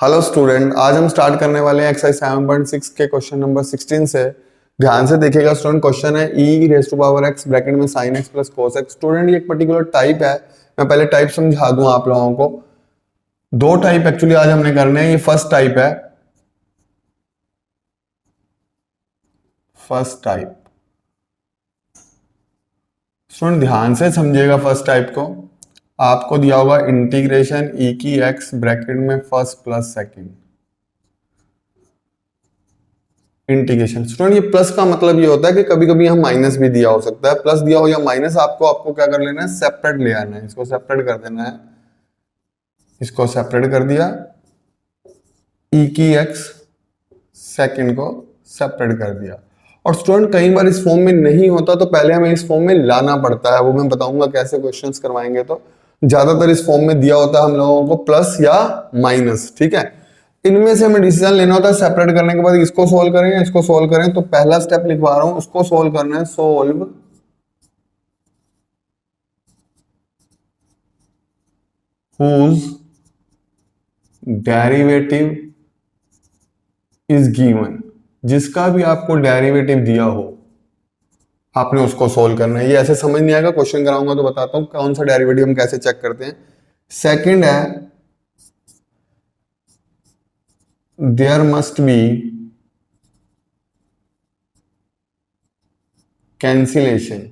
Hello student, आज हम start करने वाले हैं एक्सरसाइज 7.6 के क्वेश्चन नंबर 16 से। ध्यान से देखिएगा स्टूडेंट। क्वेश्चन है e raise to power x bracket में sin x plus cos x। Student ये एक पर्टिकुलर टाइप है, मैं पहले टाइप समझा दूं आप लोगों को। दो टाइप एक्चुअली आज हमने करने हैं। ये फर्स्ट टाइप है, फर्स्ट टाइप। स्टूडेंट ध्यान से समझिएगा फर्स्ट टाइप को। आपको दिया होगा इंटीग्रेशन e की x ब्रैकेट में first plus second integration. Student ये प्लस का मतलब ये होता है कि कभी कभी हम माइनस भी दिया हो सकता है। प्लस दिया हो या माइनस, आपको क्या कर लेना है, सेपरेट ले आना है। इसको सेपरेट कर देना है, इसको सेपरेट कर दिया, e की x सेकंड को सेपरेट कर दिया। और स्टूडेंट कई बार इस फॉर्म में नहीं होता तो पहले हमें इस फॉर्म में लाना पड़ता है, वो मैं बताऊंगा कैसे क्वेश्चंस करवाएंगे। तो ज्यादातर इस फॉर्म में दिया होता है हम लोगों को प्लस या माइनस, ठीक है। इनमें से हमें डिसीजन लेना होता है सेपरेट करने के बाद, इसको सोल्व करें या इसको सोल्व करें। तो पहला स्टेप लिखवा रहा हूं, उसको सोल्व करना है। Solve whose derivative is given. जिसका भी आपको डेरिवेटिव दिया हो आपने उसको सोल्व करना है। ये ऐसे समझ नहीं आएगा, क्वेश्चन कराऊंगा तो बताता हूं कौन सा डेरिवेटिव हम कैसे चेक करते हैं। सेकंड है, there must be cancellation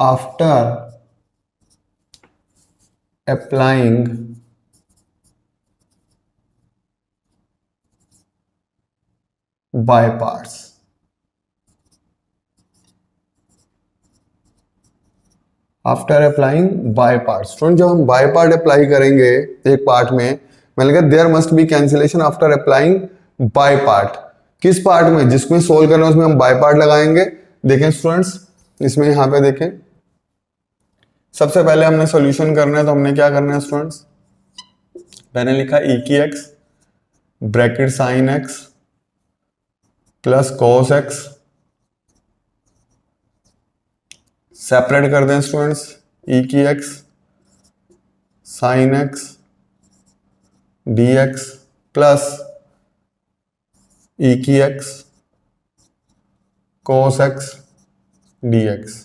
after applying by parts। After applying by part. Student जब हम बाय पार्ट अप्लाई करेंगे एक पार्ट में, मैंने कहा there must be cancellation after applying by part. किस पार्ट में? जिसमें सोल्व करना है उसमें हम बाय पार्ट लगाएंगे। देखें स्टूडेंट्स, इसमें यहां पे देखें, सबसे पहले हमने सॉल्यूशन करना है। तो हमने क्या करना है स्टूडेंट्स, मैंने लिखा e की x bracket sine x plus cos x। Separate कर दें स्टूडेंट्स, e की x sine x dx plus e की x cos x dx।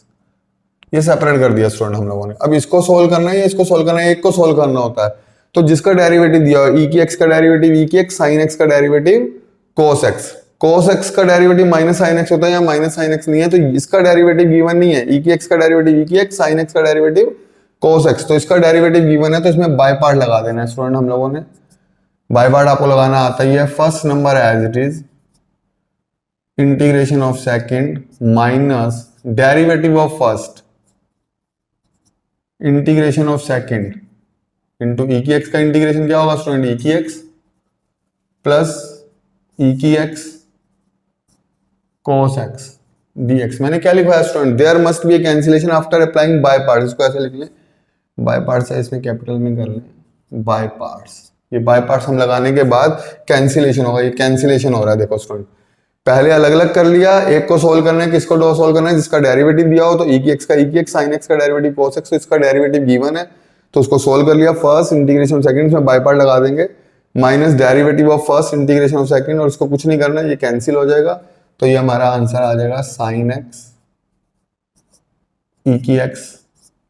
ये सेपरेट कर दिया स्टूडेंट हम लोगों ने। अब इसको सोल्व करना है या इसको सोल्व करना है? एक को सोल्व करना होता है। तो जिसका डेरिवेटिव दिया हो, e की x का डेरिवेटिव e की x, sin x का derivative cos x। cos x का डेरिवेटिव माइनस sin x होता है या माइनस sin x नहीं है, तो इसका डेरिवेटिव गिवन नहीं है। e की x का डेरिवेटिव e की x, sin x का डेरिवेटिव cos x। तो इसका डेरिवेटिव गिवन है तो इसमें बाय पार्ट लगा देना है स्टूडेंट हम लोगों ने। बाय पार्ट आपको लगाना आता ही है। First number as it is integration of second minus derivative of first integration of second into e की x का इंटीग्रेशन क्या होगा स्टूडेंट, e की x प्लस e की x cos x dx। मैंने क्या लिखा है student, there must be a cancellation after applying by parts. इसको ऐसे लिख लें, बाय पार्ट्स है इसमें कैपिटल में कर लें, बाय पार्ट्स। ये बाय पार्ट्स हम लगाने के बाद कैंसिलेशन होगा। ये कैंसिलेशन हो रहा है, देखो स्टूडेंट पहले अलग अलग कर लिया। एक को सोल्व करना है, किसको दो सोल्व करना है? जिसका डेरिवेटिव दिया हो, तो e की x का e की x, sin x का डेरिवेटिव cos x। तो इसका डेरिवेटिव गिवन है तो उसको सोल्व कर लिया। फर्स्ट इंटीग्रेशन सेकंड में बाय पार्ट लगा देंगे, minus derivative of first integration of second, और इसको कुछ नहीं करना है, ये कैंसिल हो जाएगा। तो ये हमारा आंसर आ जाएगा sin x e की x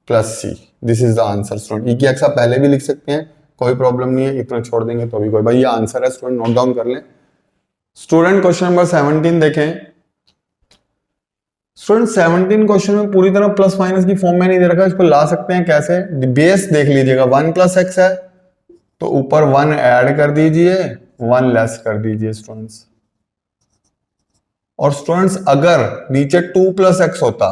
plus c। This is the answer student. e की x आप पहले भी लिख सकते हैं, कोई प्रॉब्लम नहीं है। इतना छोड़ देंगे तो भी कोई, भाई ये आंसर है स्टूडेंट, नोट डाउन कर लें। स्टूडेंट क्वेश्चन नंबर 17 देखें। स्टूडेंट 17 क्वेश्चन में पूरी तरह प्लस माइनस की फॉर्म में नहीं दे रखा, इसको ला सकते हैं कैसे? बेस देख लीजिएगा, 1 प्लस एक्स है तो ऊपर 1 ऐड कर दीजिए, 1 लेस कर दीजिए स्टूडेंट्स। और स्टूडेंट्स अगर नीचे 2 प्लस एक्स होता,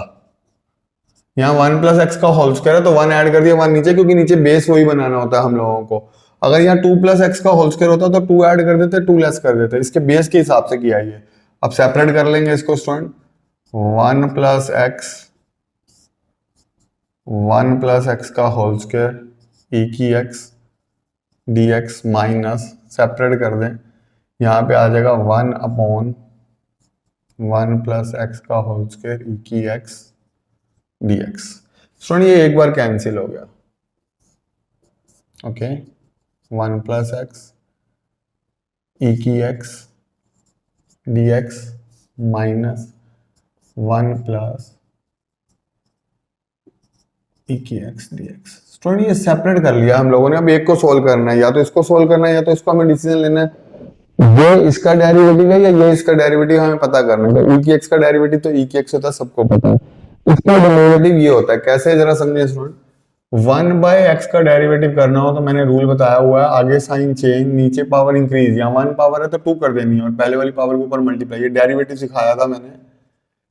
यहाँ 1 प्लस एक्स का होल स्क्वायर है तो 1 ऐड कर दिया, 1 नीचे, क्योंकि नीचे बेस वही बनाना होता है हम लोगों को। अगर यहाँ 2 प्लस एक्स का होल स्क्वायर होता तो 2 ऐड कर देते, 2 लेस कर देते। इसके बेस के हिसाब से किया ये। अब सेपरेट कर लेंगे इसको स्टूडेंट, 1 प्लस एक्स का होल स्क्वायर e की x dx माइनस, सेपरेट कर दें, यहाँ पे आ जाएगा 1 अपॉन 1 प्लस एक्स का होल स्क्वायर e की x dx। स्टूडेंट ये एक बार कैंसिल हो गया, ओके, 1 प्लस एक्स ई की x d x minus 1 plus e की एक्स डी एक्स। स्टूडेंट ये सेपरेट कर लिया हम लोगों ने, अब एक को सोल्व करना है, या तो इसको सोल्व करना है या तो इसको हमें डिसीजन लेना है, ये इसका डेरिवेटिव है या ये इसका डेरिवेटिव हमें पता करना है। तो ई की एक्स का डेरिवेटिव तो ई की एक्स होता है, सबको पता है। इसका डेरिवेटिव ये होता है, कैसे जरा समझिए स्टूडेंट। 1/x का डेरिवेटिव करना हो तो मैंने रूल बताया हुआ है, आगे साइन चेंज, नीचे पावर इंक्रीज, या 1 पावर है तो 2 कर देनी है और पहले वाली पावर के ऊपर मल्टीप्लाई। ये डेरिवेटिव सिखाया था मैंने।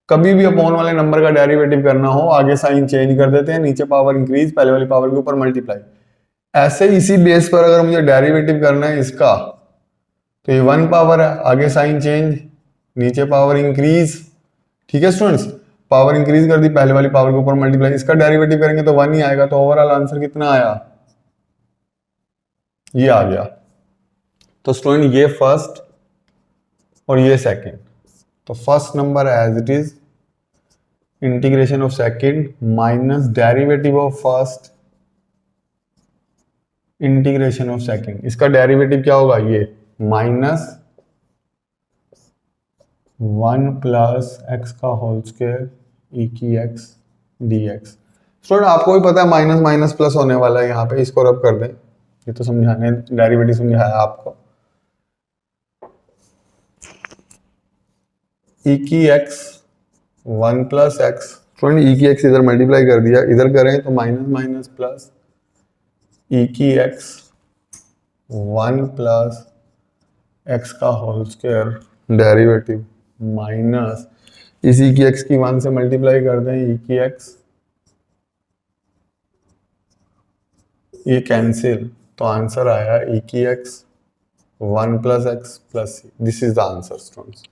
कभी भी अपॉन वाले नंबर का डेरिवेटिव करना हो, आगे साइन चेंज कर देते हैं, नीचे पावर इंक्रीज, पहले वाली पावर के ऊपर मल्टीप्लाई। ऐसे इसी बेस पर अगर मुझे डेरिवेटिव करना है इसका, तो ये 1 पावर है, आगे साइन चेंज, नीचे पावर इंक्रीज, ठीक है स्टूडेंट्स, पावर इंक्रीज कर दी, पहले वाली पावर के ऊपर मल्टीप्लाई। इसका डेरिवेटिव करेंगे तो 1 ही आएगा, तो ओवरऑल आंसर कितना आया, ये आ गया। तो स्टूडेंट ये फर्स्ट और ये सेकंड, तो first number as it is integration of second minus derivative of first integration of second. इसका डेरिवेटिव क्या होगा, ये माइनस 1 प्लस एक्स का होल स्क्वायर ई की एक्स डी एक्स। स्टूडेंट आपको भी पता है माइनस माइनस प्लस होने वाला है, यहाँ पे इसको रब कर दें, ये तो समझाने डेरिवेटिव समझाया आपको। ई की x 1 plus x, student e की एक्स इधर मल्टीप्लाई कर दिया, इधर करें तो माइनस माइनस प्लस ई की एक्स 1 प्लस एक्स का होल स्क्वायर डेरिवेटिव माइनस इसी की एक्स की 1 से मल्टीप्लाई कर दें, ई की एक्स, ये कैंसिल, तो आंसर आया ई की x 1 plus x plus c. This is the answer students.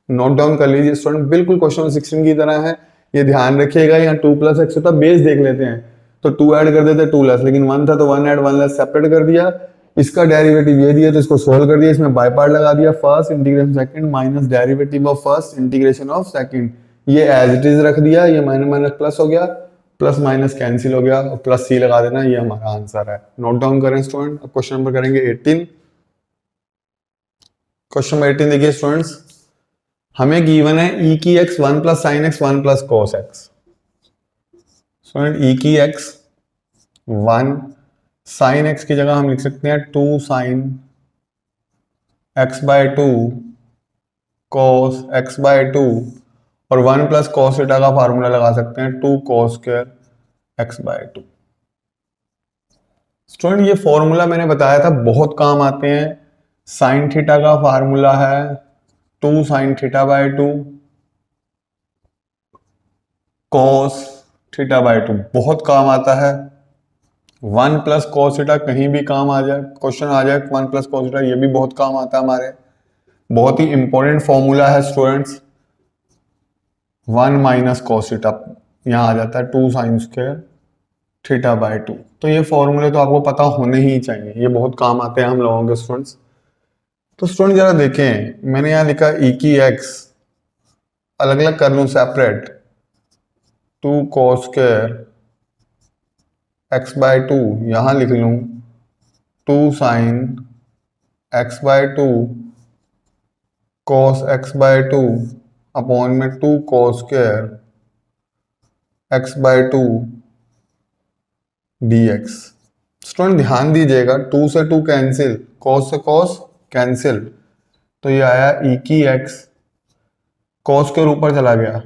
Note down कर लीजिए स्टूडेंट, बिल्कुल क्वेश्चन 16 की तरह है, ये ध्यान रखिएगा। यहाँ 2 प्लस एक्स होता, बेस देख लेते हैं तो 2 ऐड कर देते 2 लेस, लेकिन 1 था तो 1 ऐड 1 लेस सेपरेट कर दिया। इसका डेरिवेटिव ये दिया तो इसको सोल्व कर दिया, इसमें बाय पार्ट लगा दिया, first integration second minus derivative of first integration of second, ये एज इट इज रख दिया, ये माइनस माइनस प्लस हो गया, प्लस माइनस कैंसिल हो गया और प्लस सी लगा देना, ये हमारा आंसर है। नोट डाउन करें स्टूडेंट। अब क्वेश्चन नंबर करेंगे 18। क्वेश्चन नंबर 18 देखिए स्टूडेंट्स, हमें गिवन है ई की x 1 plus sine x 1 plus cos x. Student e की एक्स 1, साइन एक्स की जगह हम लिख सकते हैं 2 sine x by 2 cos x by 2, और 1 प्लस कॉस थीटा का फार्मूला लगा सकते हैं 2 cos square x by 2। Student ये फॉर्मूला मैंने बताया था बहुत काम आते हैं। साइन थीटा का फार्मूला है 2 sine theta by 2 cos theta by 2, बहुत काम आता है। 1 प्लस कॉस थीटा कहीं भी काम आ जाए, क्वेश्चन आ जाए 1 प्लस कॉस थीटा, ये भी बहुत काम आता है हमारे, बहुत ही इंपॉर्टेंट फॉर्मूला है स्टूडेंट्स। 1 माइनस कॉस थीटा यहाँ आ जाता है 2 साइन स्क्वायर थीटा बाय 2। तो ये फॉर्मूले तो आपको पता होने ही चाहिए, ये बहुत काम आते हैं हम लोगों के स्टूडेंट्स। तो स्टूडेंट जरा देखें, मैंने यहाँ लिखा ई की एक्स, अलग अलग कर लूँ separate, 2 cos square x by 2, यहाँ लिख लूँ 2 sine x by 2 cos x by 2 upon में 2 cos square x by 2 dx। Student ध्यान दीजिएगा, 2 से 2 कैंसिल, cos से cos कैंसिल, तो ये आया e की x, cos के ऊपर चला गया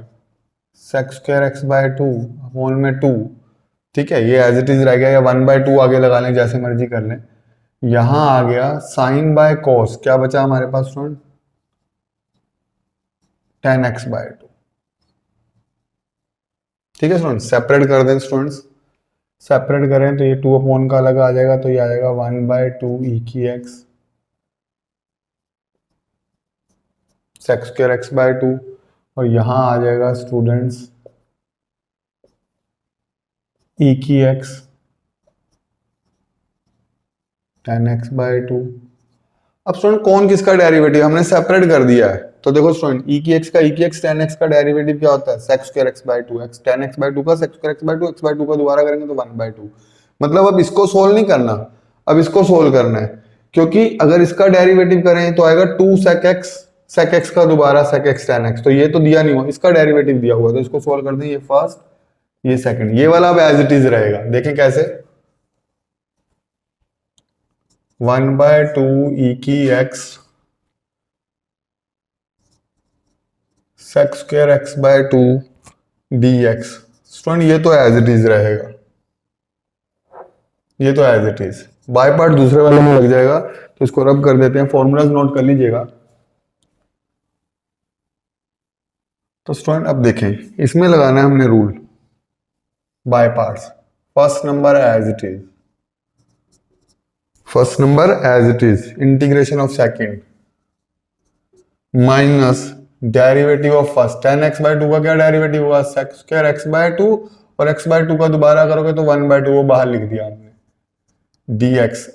sec square x by 2 upon में 2, ठीक है, ये एज इट इज रह गया, या 1/2 आगे लगा लें, जैसे मर्जी कर लें। यहां आ गया साइन बाय cos, क्या बचा हमारे पास स्टूडेंट, tan x बाय 2, ठीक है स्टूडेंट। सेपरेट कर दें स्टूडेंट्स, सेपरेट करें तो ये 2 अपॉन का अलग आ जाएगा, तो ये आ जाएगा 1/2 ई की x sec square x by 2, और यहां आ जाएगा स्टूडेंट्स ई की एक्स tan x बाय 2। अब स्टूडेंट कौन किसका डेरिवेटिव, हमने सेपरेट कर दिया है, तो देखो स्टूडेंट e की x का e की x tan x का डेरिवेटिव क्या होता है sec square x bye 2 x tan x bye 2 का sec square x bye 2 x bye 2 का दोबारा करेंगे तो 1 बाय 2। मतलब अब इसको सोल्व नहीं करना, अब इसको सोल्व करना है, क्योंकि अगर इसका डेरिवेटिव करें तो आएगा 2 sec x का दोबारा sec x tan x, तो ये तो दिया नहीं हुआ, इसका डेरिवेटिव दिया हुआ, तो इसको सोल्व कर दें, ये फर्स्ट ये सेकंड, ये वाला अब एज इट इज रहेगा। देखें कैसे, 1 बाय 2 e की x sec square x bye 2 dx। Student ये तो एज इट इज रहेगा, ये तो as it is, by part दूसरे वाले में लग जाएगा, तो इसको रब कर देते हैं, फॉर्मूलाज नोट कर लीजिएगा। तो स्टूडेंट अब देखें, इसमें लगाना है हमने rule by parts. First number as it is, first number as it is, integration of second minus derivative of first, tan x bye 2 का क्या डेरिवेटिव हुआ sec स्क्वायर x बाय 2, और x बाय 2 का दोबारा करोगे तो 1 बाय 2, वो बाहर लिख दिया हमने, dx।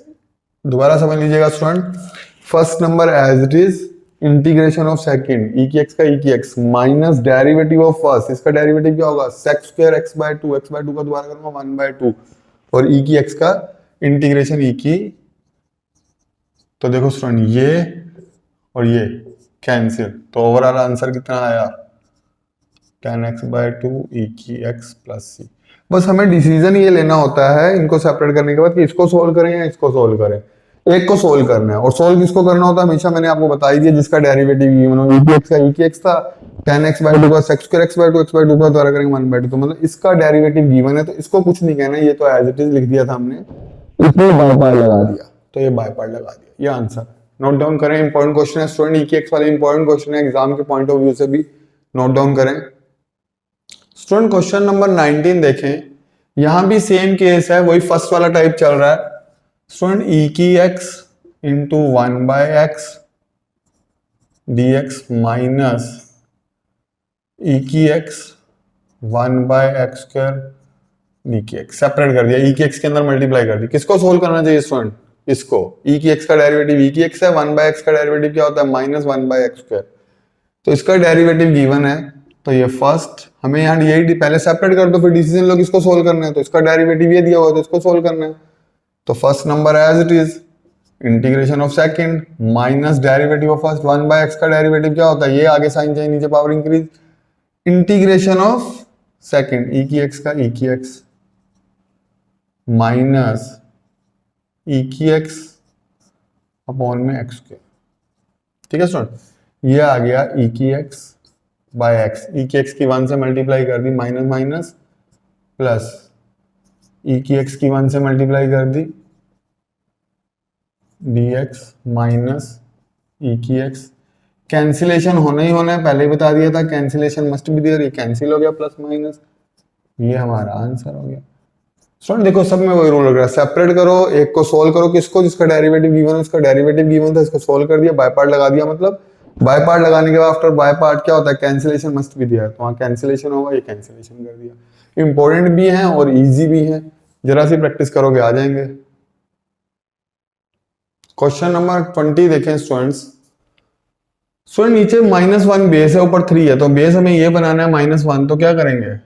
दोबारा समझ लीजिएगा student, first number as it is, integration of second e की x का e की x minus derivative of first, इसका डेरिवेटिव क्या होगा sec square x bye 2, x bye 2 का दोबारा करूंगा 1 बाय 2, और e की x का इंटीग्रेशन e की, तो देखो स्टूडेंट ये और ये कैंसिल, तो ओवरऑल आंसर कितना आया tan x बाय 2 e की x प्लस c। बस हमें डिसीजन ये लेना होता है इनको सेपरेट करने के बाद कि इसको सोल्व करें या इसको सोल्व करें, एक को सोल्व करना है, और सोल्व किसको करना होता है हमेशा मैंने आपको बता ही दिया, जिसका डेरिवेटिव गिवन हो, e की x का e की x था, tan x बाय 2 का sec square x bye 2, x bye 2 का द्वारा करेंगे 1 बाय 2, तो मतलब इसका डेरिवेटिव गिवन है, तो इसको कुछ नहीं कहना, ये तो एज इट इज लिख दिया था हमने, इसमें बाय पार्ट लगा दिया, तो ये बाय पार्ट लगा दिया, ये आंसर। नोट डाउन करें, इंपॉर्टेंट क्वेश्चन है स्टूडेंट, ई की एक्स वाले इंपॉर्टेंट क्वेश्चन है, एग्जाम के पॉइंट ऑफ व्यू से भी नोट डाउन करें। स्टूडेंट क्वेश्चन नंबर 19 देखें, यहां भी सेम केस है, वही फर्स्ट वाला टाइप चल रहा है। स्टूडेंट ई की x into 1 by x dx minus e की x 1 by x square d की एक्स, सेपरेट कर दिया, ई की एक्स के अंदर मल्टीप्लाई कर दी। किसको सोल्व करना चाहिए स्टूडेंट, इसको, e की x का डेरिवेटिव e की x है, 1 बाय x का डेरिवेटिव क्या होता है माइनस 1 बाय एक्स स्क्वायर, तो इसका डेरिवेटिव गिवन है, तो ये फर्स्ट हमें यहाँ यही पहले सेपरेट कर दो, फिर डिसीजन लो किसको सोल्व करना है, तो इसका डेरिवेटिव ये दिया हुआ है तो इसको सोल्व करना है, तो first number as it is, integration of second minus derivative of first, 1 by x का डेरिवेटिव क्या होता है, ये आगे साइन चाहिए, नीचे power increase, integration of second e की x का e की x माइनस e की x अपॉन में x स्क्वायर, ठीक है स्टूडेंट, ये आ गया e की x बाय x, e की x की 1 से मल्टीप्लाई कर दी, माइनस माइनस प्लस e की x की 1 से मल्टीप्लाई कर दी dx माइनस e की x, कैंसिलेशन होना ही होना है, पहले ही बता दिया था कैंसिलेशन मस्ट बी देयर, ये कैंसिल हो गया प्लस माइनस, ये हमारा आंसर हो गया। स्टूडेंट देखो सब में वही रूल लग रहा है, सेपरेट करो, एक को सोल्व करो, किसको, जिसका डेरिवेटिव गिवन है, उसका डेरिवेटिव गिवन था, इसको सोल्व कर दिया, बाय पार्ट लगा दिया, मतलब बाय पार्ट लगाने के बाद आफ्टर बाय पार्ट क्या होता है, कैंसिलेशन मस्ट भी दिया है, तो वहाँ कैंसिलेशन होगा, ये कैंसिलेशन कर दिया। इंपॉर्टेंट भी है और इजी भी है, जरा सी प्रैक्टिस करोगे आ जाएंगे। क्वेश्चन नंबर 20 देखें स्टूडेंट्स, स्टूडेंट नीचे -1 बेस है, ऊपर 3 है, तो बेस हमें ये बनाना है -1, तो क्या करेंगे,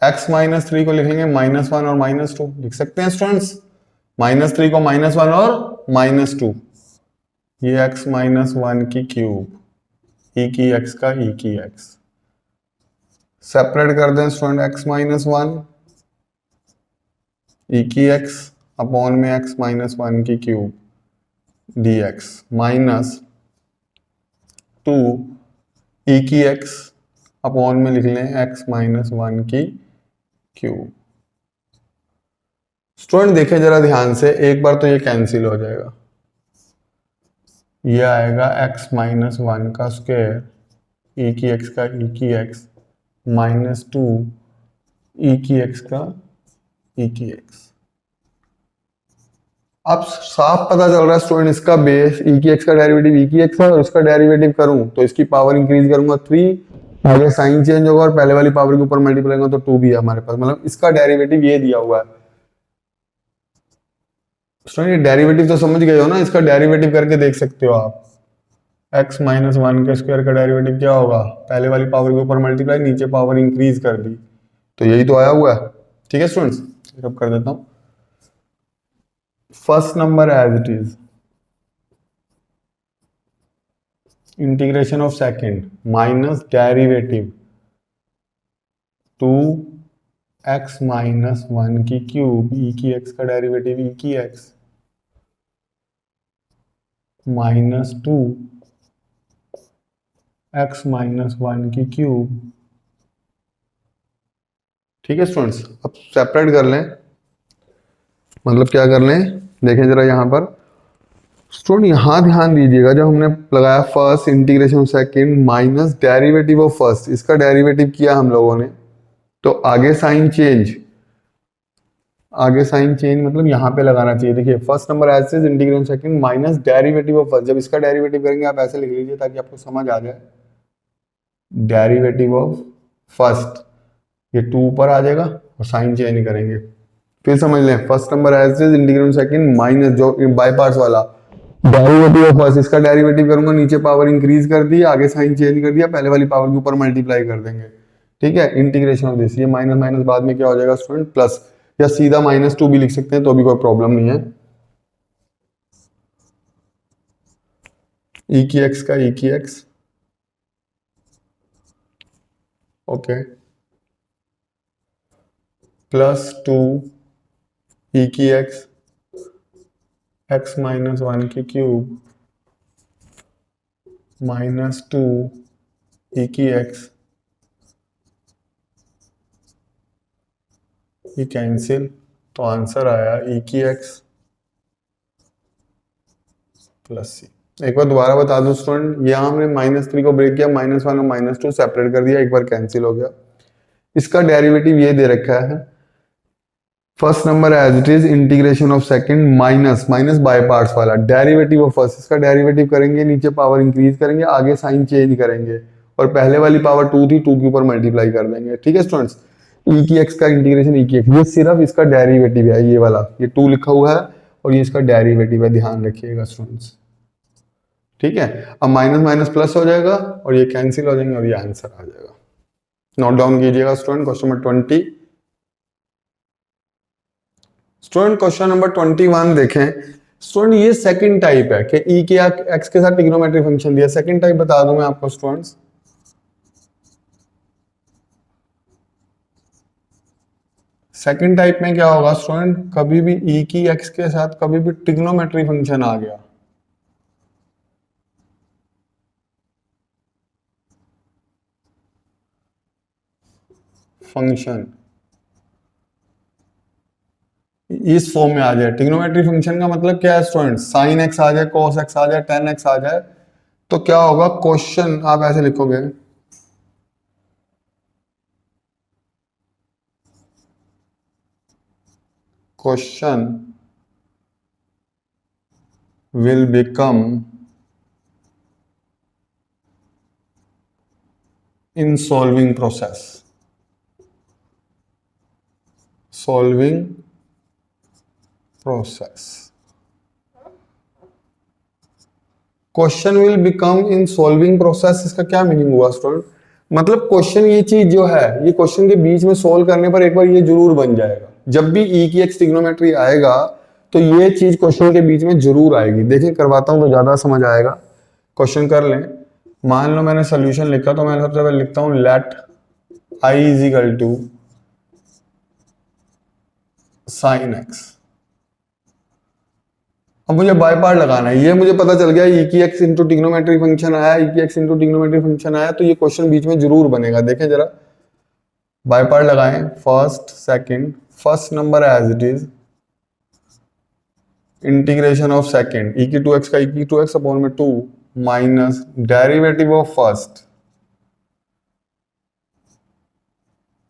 x माइनस 3 को लिख लेंगे -1 और -2, लिख सकते हैं स्टूडेंट्स, -3 को -1 और -2, ये x माइनस 1 की क्यूब, e की x का e की x, सेपरेट कर दें स्टूडेंट, x माइनस 1 e की x अपॉन में x माइनस 1 की क्यूब dx माइनस 2 e की x अपॉन में लिख लें x माइनस 1 की क्यूब। स्टूडेंट देखें जरा ध्यान से, एक बार तो ये कैंसिल हो जाएगा, ये आएगा x माइनस 1 का स्क्वायर e की x का e की x माइनस 2 e की x का e की x। अब साफ पता चल रहा है स्टूडेंट, इसका बेस e की x का डेरिवेटिव e की x है, और इसका डेरिवेटिव करूं तो इसकी पावर इंक्रीज करूंगा 3, आगे साइन चेंज होगा और पहले वाली पावर के ऊपर मल्टीप्लाई करूंगा तो 2 भी है हमारे पास, मतलब इसका डेरिवेटिव ये दिया हुआ है। स्टूडेंट ये डेरिवेटिव तो समझ गए हो ना, इसका डेरिवेटिव करके देख सकते हो आप, x माइनस वन के स्क्वायर का डेरिवेटिव क्या होगा, पहले वाली पावर के ऊपर मल्टीप्लाई, नीचे पावर इंक्रीज कर दी, तो यही तो आया हुआ है। ठीक है स्टूडेंट्स, अब कर देता हूं first number as it is, integration of second minus derivative 2x minus one की क्यूब ई की x का डेरिवेटिव ई की x minus 2x minus one की क्यूब। ठीक है स्टूडेंट्स, अब सेपरेट कर लें, मतलब क्या कर लें, देखें जरा यहाँ पर स्टूडेंट, यहाँ ध्यान दीजिएगा, जब हमने लगाया first integration second minus derivative of first, इसका डेरिवेटिव किया हम लोगों ने, तो आगे साइन चेंज, आगे साइन चेंज मतलब यहाँ पे लगाना चाहिए। देखिए first number as is integration second minus derivative of first, जब इसका डेरिवेटिव करेंगे आप ऐसे लिख लीजिए ताकि आपको समझ आ जाए, डेरिवेटिव ऑफ फर्स्ट, ये 2 ऊपर आ जाएगा और साइन चेंज करेंगे। फिर समझ लें, first number as is integration second minus जो बाय पार्ट्स वाला डेरिवेटिव ऑफ फर्स्ट, इसका डेरिवेटिव करूंगा, नीचे पावर इंक्रीज कर दी, आगे साइन चेंज कर दिया, पहले वाली पावर के ऊपर मल्टीप्लाई कर देंगे। ठीक है, इंटीग्रेशन ऑफ दिस, ये माइनस माइनस बाद में क्या हो जाएगा स्टूडेंट प्लस, या सीधा -2 भी लिख सकते हैं तो भी कोई प्रॉब्लम नहीं है। ई की एक्स का ई की एक्स, ओके, प्लस 2 ई की एक्स एक्स माइनस वन की क्यूब माइनस 2 ई की एक्स, ये कैंसिल, तो आंसर आया ई की एक्स प्लस सी। एक बार दोबारा बता दूं स्टूडेंट, यहाँ हमने -3 को ब्रेक किया, -1 और -2 सेपरेट कर दिया, एक बार कैंसिल हो गया। इसका डेरिवेटिव ये दे रखा है, first number as it is integration of second minus minus by parts वाला डेरिवेटिव ऑफ फर्स्ट, इसका डेरिवेटिव करेंगे, नीचे पावर इंक्रीज करेंगे, आगे साइन चेंज करेंगे, और पहले वाली पावर 2 थी, 2 के ऊपर मल्टीप्लाई कर देंगे। ठीक है स्टूडेंट्स, ई की एक्स का इंटीग्रेशन ई की एक्स, ये सिर्फ इसका डेरिवेटिव है, ये वाला, ये 2 लिखा हुआ है और ये इसका डेरिवेटिव है, ध्यान रखिएगा स्टूडेंट्स। ठीक है, अब माइनस माइनस प्लस हो जाएगा और ये कैंसिल हो जाएंगे और ये आंसर आ जाएगा। नोट डाउन कीजिएगा student, question number 20। Student question number 21 देखें स्टूडेंट, ये सेकंड टाइप है कि ई के एक्स के साथ ट्रिग्नोमेट्री फंक्शन दिया, सेकंड टाइप बता दूं मैं आपको स्टूडेंट्स। सेकंड टाइप में क्या होगा स्टूडेंट, कभी भी ई की एक्स के साथ कभी भी ट्रिग्नोमेट्री फंक्शन आ गया, फंक्शन इस फॉर्म में आ जाए, ट्रिग्नोमेट्री फंक्शन का मतलब क्या है स्टूडेंट, साइन एक्स आ जाए, कॉस एक्स आ जाए, टेन एक्स आ जाए, तो क्या होगा, क्वेश्चन आप ऐसे लिखोगे, question will become in solving process, solving process, question will become in solving process. इसका क्या मीनिंग हुआ स्टूडेंट, मतलब क्वेश्चन, ये चीज जो है, ये क्वेश्चन के बीच में सोल्व करने पर एक बार ये जरूर बन जाएगा, जब भी ई की एक्स ट्रिग्नोमेट्री आएगा तो ये चीज क्वेश्चन के बीच में जरूर आएगी। देखिए करवाता हूं तो ज्यादा समझ आएगा, क्वेश्चन कर लें। मान लो मैंने सोल्यूशन लिखा, तो मैं सबसे पहले लिखता हूं let I is equal to sine x. अब मुझे बाय पार्ट लगाना है, ये मुझे पता चल गया ई की एक्स इंटू ट्रिग्नोमेट्री फंक्शन आया, ई की एक्स इंटू ट्रिग्नोमेट्री फंक्शन आया, तो ये क्वेश्चन बीच में जरूर बनेगा। देखें जरा, बाय पार्ट लगाएं, first second, first number as it is integration of second e की 2x का ई की 2x अपॉन में 2 minus derivative of first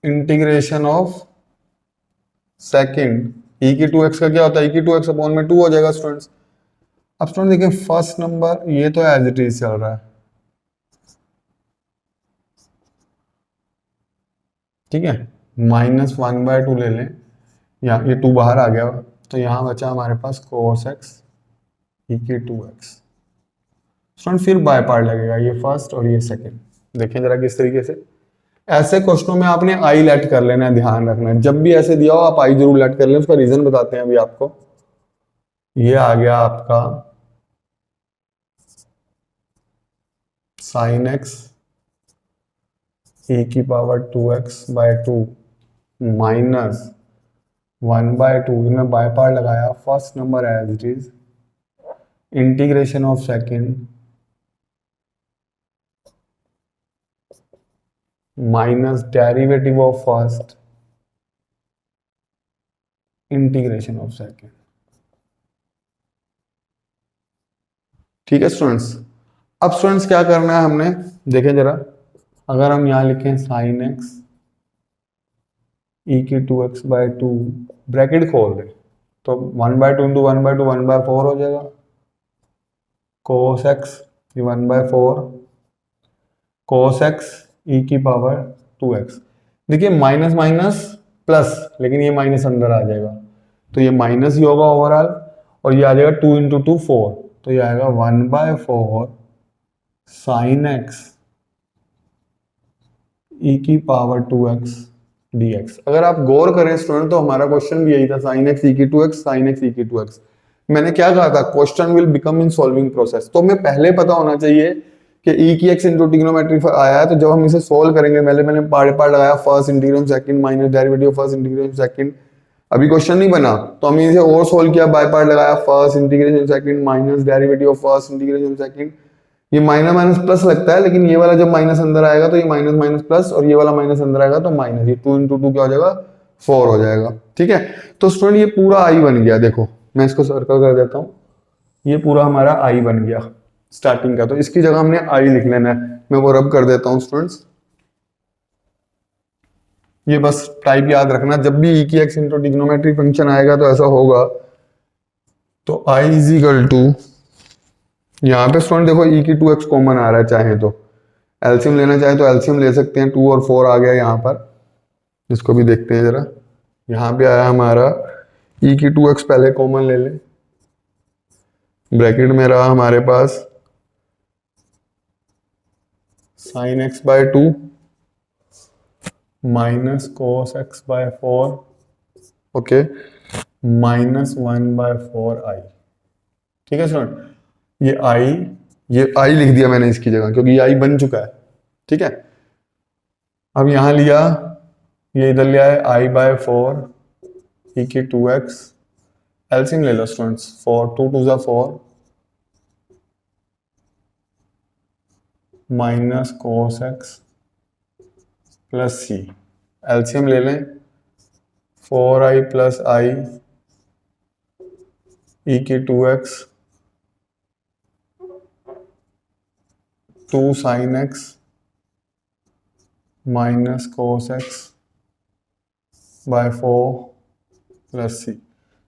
integration of second e की 2x का क्या होता है, ई की 2x अपॉन में 2 हो जाएगा स्टूडेंट्स। अब स्टूडेंट देखिए फर्स्ट नंबर ये तो एज इट इज चल रहा है, ठीक है, -1/2 ले लें, यहाँ ये 2 बाहर आ गया, तो यहाँ बचा हमारे पास cos x ई की 2x। स्टूडेंट फिर बाय पार्ट लगेगा, ये फर्स्ट और ये सेकंड। देखें जरा किस तरीके से, ऐसे क्वेश्चनों में आपने आई लेट कर लेना है, ध्यान रखना है जब भी ऐसे दिया हो आप आई जरूर लेट कर लें। उसका रीजन बताते हैं अभी आपको। ये आ गया आपका साइन एक्स e की पावर 2x/2 माइनस 1/2, इनमें बाय पार्ट लगाया, first number as it is, integration of second minus derivative of first integration of second. ठीक है स्टूडेंट्स, अब स्टूडेंट्स क्या करना है हमने, देखें जरा, अगर हम यहां लिखें साइन एक्स e की 2x/2 ब्रैकेट खोल दें तो 1/2 इंटू 1/2 1/4 हो जाएगा, cos x ये 1/4 cos x e की पावर 2x। देखिए माइनस माइनस प्लस, लेकिन ये माइनस अंदर आ जाएगा तो ये माइनस ही होगा ओवरऑल, और ये आ जाएगा 2 इंटू 2 4, तो ये आएगा 1/4 साइन एक्स e की पावर 2x dx। अगर आप गौर करें स्टूडेंट तो हमारा क्वेश्चन भी यही था, साइन एक्स e की 2x, साइन एक्स e की 2x। मैंने क्या कहा था, question will become in solving process, तो हमें पहले पता होना चाहिए कि e की x इंटू ट्रिग्नोमेट्री आया है, तो जब हम इसे सोल्व करेंगे पहले मैंने पार्ट पार्ट लगाया, first integral second minus derivative first integral second. अभी क्वेश्चन नहीं बना तो हमने इसे और सोल्व किया, बाय पार्ट लगाया, first integration second minus derivative first integration second. ये माइनस माइनस प्लस लगता है, लेकिन ये वाला जब माइनस अंदर आएगा तो ये माइनस माइनस प्लस, और ये वाला माइनस अंदर आएगा तो माइनस, ये 2 इंटू 2 क्या हो जाएगा 4 हो जाएगा। ठीक है, तो स्टूडेंट ये पूरा आई बन गया, देखो मैं इसको सर्कल कर देता हूँ, ये पूरा हमारा आई बन गया स्टार्टिंग का, तो इसकी जगह हमने आई लिख लेना है। मैं वो रब कर देता हूँ स्टूडेंट्स, ये बस टाइप याद रखना, जब भी e की x इंटू ट्रिग्नोमेट्रिक फंक्शन आएगा तो ऐसा होगा, तो i इज इक्वल टू, यहाँ पे स्टूडेंट देखो e की 2x कॉमन आ रहा है, चाहे तो एलसीएम लेना चाहे तो एलसीएम ले सकते हैं, 2 और 4 आ गया यहाँ पर, इसको भी देखते हैं जरा। यहाँ पे आया हमारा e की 2x, पहले कॉमन ले लें, ब्रैकेट में रहा हमारे पास sine x/2 minus cos x/4 okay minus 1/4 I. ठीक है स्टूडेंट, ये आई लिख दिया मैंने इसकी जगह, क्योंकि ये आई बन चुका है। ठीक है, अब यहां लिया, ये इधर लिया है i/4 e की 2x, एलसीएम ले लो स्टूडेंट्स, 4 2 2 जा 4 minus cos x plus C, LCM ले लें, 4i प्लस आई e की 2x 2 sine x minus cos x by 4 plus C.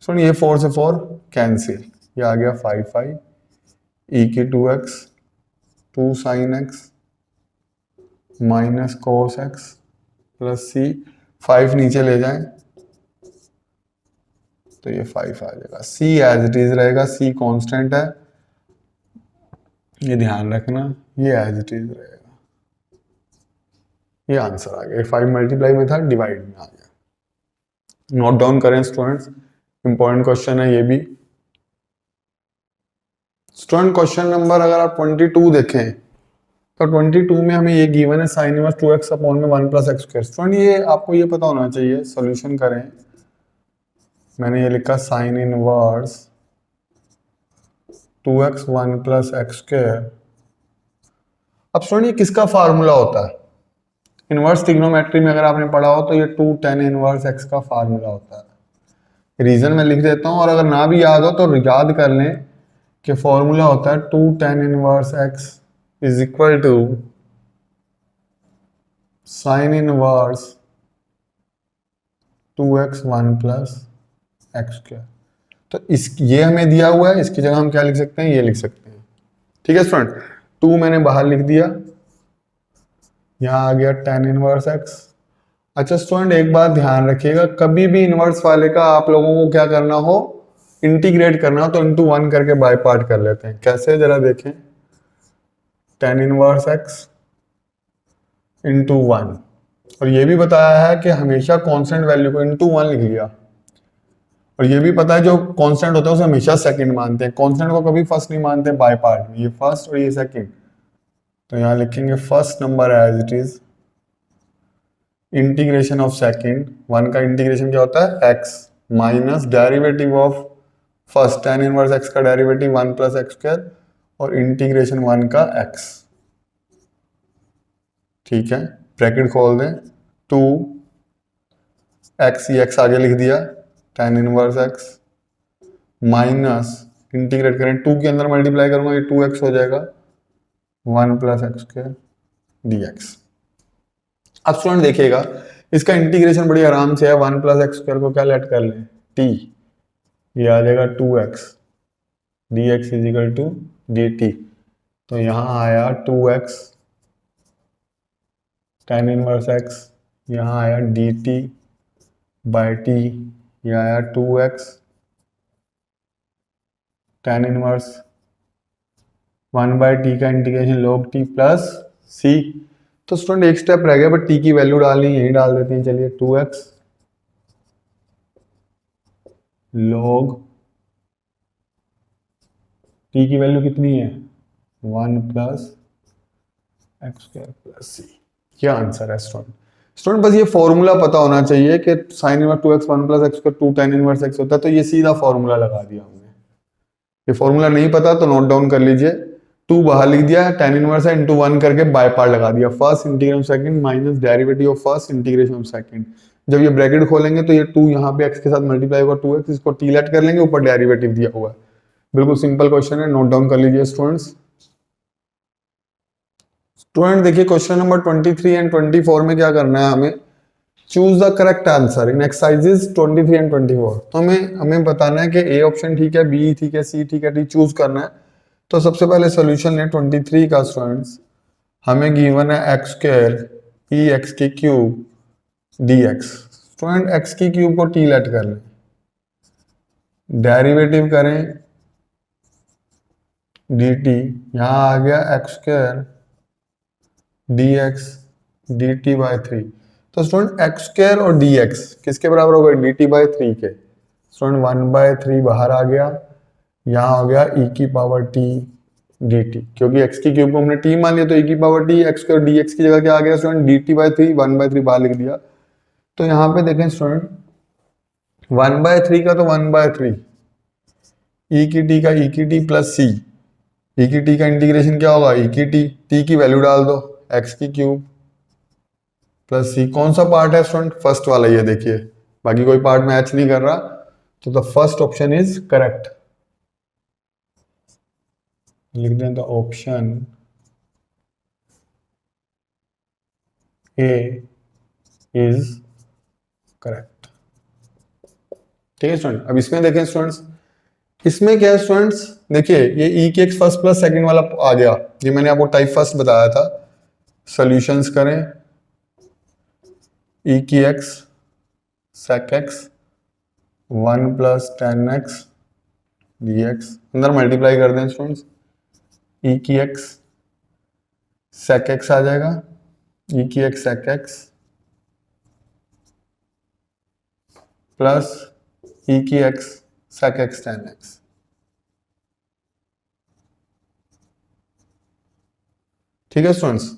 सुन ये 4 से 4 कैंसिल, ये आ गया 5i e की 2x 2 sine x minus cos x plus C, 5 नीचे ले जाएं तो ये 5 आ जाएगा, c एज इट इज रहेगा, c कांस्टेंट है, ये ध्यान रखना, ये एज इट इज रहेगा। ये आंसर आ गया, 5 मल्टीप्लाई में था, डिवाइड में आ गया। नोट डाउन करें स्टूडेंट्स, इंपॉर्टेंट क्वेश्चन है ये भी। स्टूडेंट क्वेश्चन नंबर अगर आप 22 देखें तो 22 में हमें ये गिवन है साइन इनवर्स 2x अपॉन में 1 प्लस एक्स स्क्वायर। स्टूडेंट ये आपको ये पता होना चाहिए, सॉल्यूशन करें, मैंने ये लिखा sign inverse 2x 1 plus x square. अब स्टूडेंट ये किसका फार्मूला होता है, इनवर्स ट्रिग्नोमेट्री में अगर आपने पढ़ा हो तो ये 2 tan इनवर्स x का फार्मूला होता है। रीजन मैं लिख देता हूं, और अगर ना भी याद हो तो याद कर लें कि फॉर्मूला होता है 2 tan inverse x is equal to sine inverse 2x 1 plus x square. तो इस ये हमें दिया हुआ है, इसकी जगह हम क्या लिख सकते हैं, ये लिख सकते हैं। ठीक है स्टूडेंट, 2 मैंने बाहर लिख दिया, यहाँ आ गया tan इनवर्स x। अच्छा स्टूडेंट एक बात ध्यान रखिएगा, कभी भी इनवर्स वाले का आप लोगों को क्या करना हो, इंटीग्रेट करना हो तो इंटू 1 करके बाय पार्ट कर लेते हैं। कैसे जरा देखें, tan इनवर्स x इंटू 1, और ये भी बताया है कि हमेशा कांस्टेंट वैल्यू को इंटू 1 लिख लिया, और ये भी पता है जो कांस्टेंट होता है उसे हमेशा सेकंड मानते हैं, कांस्टेंट को कभी फर्स्ट नहीं मानते बाय पार्ट में, ये फर्स्ट और ये सेकंड। तो यहाँ लिखेंगे first number as it is integration of second, 1 का इंटीग्रेशन क्या होता है x minus derivative of first tan inverse x का डेरिवेटिव 1 प्लस एक्स स्क्वायर और इंटीग्रेशन 1 का x। ठीक है, ब्रैकेट खोल दें, 2 x, ये x आगे लिख दिया, tan inverse x minus integrate करें 2 के अंदर मल्टीप्लाई करूंगा, ये 2x हो जाएगा 1 प्लस एक्स स्क्वायर dx। अब स्टूडेंट देखिएगा इसका इंटीग्रेशन बड़ी आराम से है, 1 प्लस एक्स स्क्वायर को क्या लेट कर लें t, ये आ जाएगा 2x dx is equal to dt। तो यहाँ आया 2x tan इनवर्स x, यहाँ आया dt बाई t, ये आया 2x tan inverse 1 by T का integration log t plus c। तो स्टूडेंट एक स्टेप रह गया, बट t की वैल्यू डालनी है, यही डाल देते हैं। चलिए 2x log t की वैल्यू कितनी है 1 plus x square plus c, क्या आंसर है स्टूडेंट। स्टूडेंट बस ये फॉर्मूला पता होना चाहिए कि sign inverse 2x 1 plus x square 2 tan inverse x होता है, तो ये सीधा फॉर्मूला लगा दिया हमने। ये फॉर्मूला नहीं पता तो नोट डाउन कर लीजिए, 2 बाहर लिख दिया, tan इनवर्स है इंटू 1 करके बाय पार्ट लगा दिया, first integration of second minus derivative of first integration of second. जब ये ब्रैकेट खोलेंगे तो ये 2 यहाँ पे x के साथ मल्टीप्लाई होगा 2x, इसको t लेट कर लेंगे, ऊपर डेरिवेटिव दिया हुआ है। बिल्कुल सिंपल क्वेश्चन है, नोट डाउन कर लीजिए स्टूडेंट्स। स्टूडेंट देखिए क्वेश्चन नंबर 23 एंड 24 में क्या करना है हमें, choose the correct answer in exercises 23 and 24। तो हमें बताना है कि ए ऑप्शन ठीक है, बी ठीक है, सी ठीक है, डी चूज करना है। तो सबसे पहले सॉल्यूशन है 23 का स्टूडेंट्स, हमें गिवन है एक्स स्क्वायर ई एक्स की cube D x. Student x की क्यूब को टी लेट कर लें, डेरिवेटिव करें डी टी, यहाँ आ गया x square D x D T by 3। तो स्टूडेंट एक्स स्क्वायर और डी एक्स किसके बराबर होगा डी टी बाई 3 के। स्टूडेंट 1 बाई 3 बाहर आ गया, यहाँ हो गया ई की पावर टी डी टी, क्योंकि एक्स की क्यूब को हमने टी मान लिया तो ई की power T, x square D x की जगह क्या आ गया student D T by 3, 1 by 3 बाहर लिख दिया। तो यहाँ पे देखें स्टूडेंट 1 बाई 3 का तो 1 बाई 3, ई की टी का ई की टी प्लस सी, ई की टी का इंटीग्रेशन क्या होगा ई की टी की वैल्यू डाल दो एक्स की क्यूब प्लस सी। कौन सा पार्ट है स्टूडेंट फर्स्ट वाला, ये देखिए बाकी कोई पार्ट मैच नहीं कर रहा, तो the first option is correct. लिख दें the option A is correct. ठीक है स्टूडेंट, अब इसमें देखें स्टूडेंट्स, इसमें क्या है स्टूडेंट्स, देखिए ये ई के एक्स फर्स्ट प्लस सेकंड वाला आ गया, ये मैंने आपको टाइप फर्स्ट बताया था। सॉल्यूशंस करें, ई की x sec x 1 plus tan x d x, अंदर मल्टीप्लाई कर दें स्टूडेंट्स, ई की एक्स सेक एक्स आ जाएगा, ई की x sec x plus e की x sec x tan x. ठीक है स्टूडेंट्स,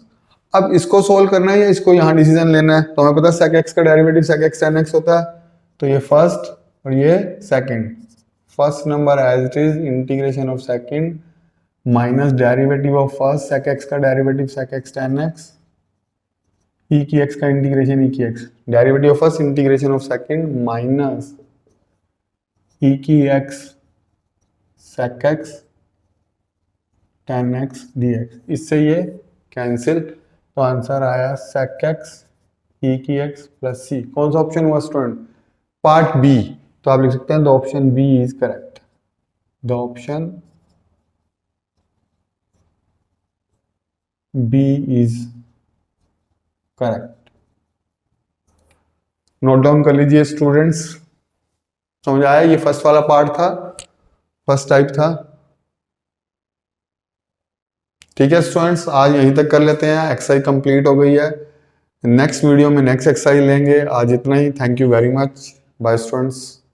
अब इसको सोल्व करना है या इसको यहाँ डिसीजन लेना है, तो हमें पता है sec x का derivative sec x tan x होता है, तो ये फर्स्ट और ये second. First number as it is integration of second minus derivative of first sec x का derivative sec x tan x, e की x का इंटीग्रेशन e की x, derivative of first integration of second minus e की x sec x tan x dx, इससे ये cancel, तो answer आया sec x e की x प्लस c। कौन सा ऑप्शन हुआ स्टूडेंट पार्ट बी, तो आप लिख सकते हैं the option B is correct, the option B is correct. Note down कर लीजिए स्टूडेंट्स, समझ आया, ये फर्स्ट वाला पार्ट था, फर्स्ट टाइप था। ठीक है स्टूडेंट्स, आज यहीं तक कर लेते हैं, एक्सरसाइज कंप्लीट हो गई है। नेक्स्ट वीडियो में नेक्स्ट एक्सरसाइज लेंगे। आज इतना ही। Thank you very much. Bye students.